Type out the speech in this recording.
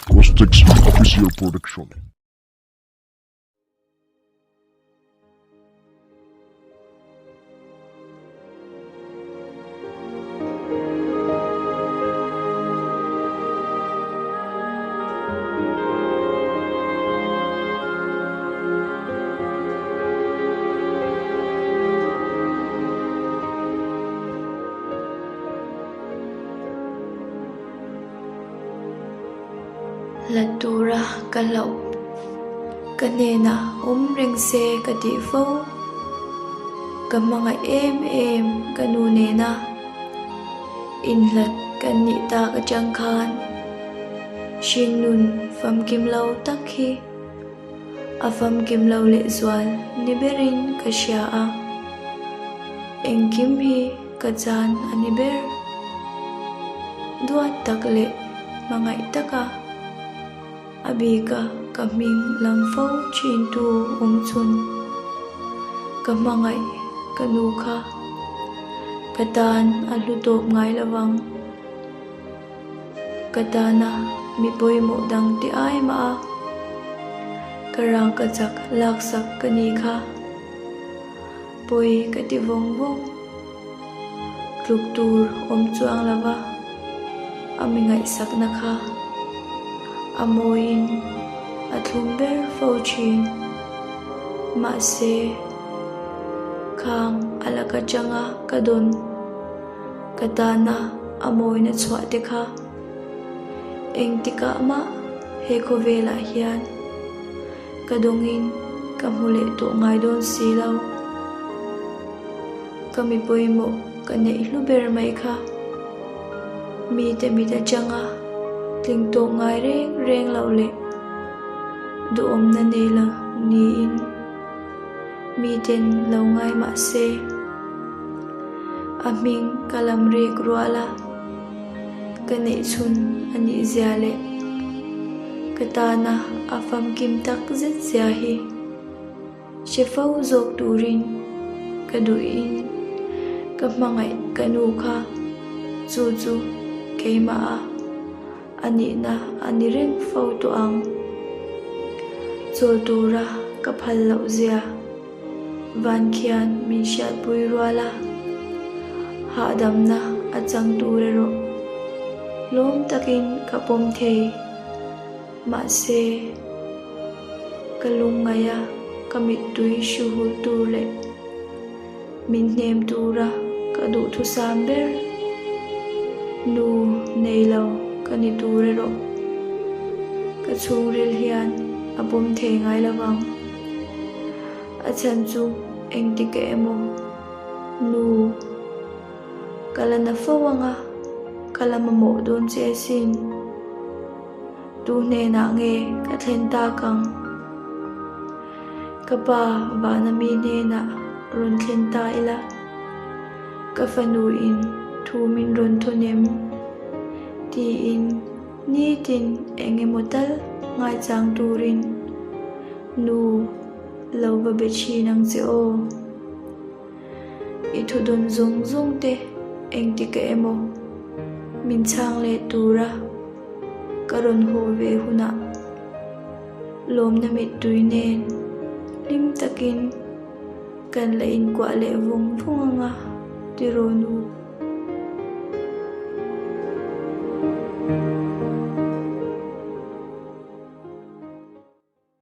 Costex Official Production. Latura kalau kanena ring se kati fo kamanga em kanunena inlat kanita ka jangkhan shingnun fam kimlau takhi afam kimlau le zwal niberin kasya engkim hi kajan aniber duat takle mangai taka abika kaming lamfo chintu umchun kamangai kanuka katan alutop ngai lawang katana mipoy mo dang ti ay maa karang kachak laksak kanika poy kativong vong kluktur omchuang lawa amingai saknaka amoin atlumber fauchin mase kang alakajanga kadon katana amoin at swatika engtika ma hekovela hian kadongin kamule to ngai don silaw kamipoy mo kane luber mai kha mi te mi ta changa ting to ngai reng lau le du om na nela ni in mi ten lau ngai ma se aming kalam re kruala kane chun ani ziale katana afam kim tak zet ziahi shefau zok turin kaduin kamangai kanuka zuzu keima ani na anireng fauto ang zoltura kapal lau zia van kian min shat puirwala hadam na achang turero lom takin kapom the ma se kalungaya kamit tui shuhul turle min nem tura kadu thu samber nu neilaw kaniturero kachungril hian apom the ngai lawang achan chu engtike emo nu kalana fawanga kalamamo don che sin tu ne na nge kathen ta kang kapa bana mi ne na ron thlen ta ila kafanu in thu min ron thonem ti in ni tin engemotal ngai chang turin nu lova bechi nang che o ithudon zung te engtike emo min chang le tura karon ho ve huna lom na mit tuinen lim takin kan la in kwa le vung phunga tironu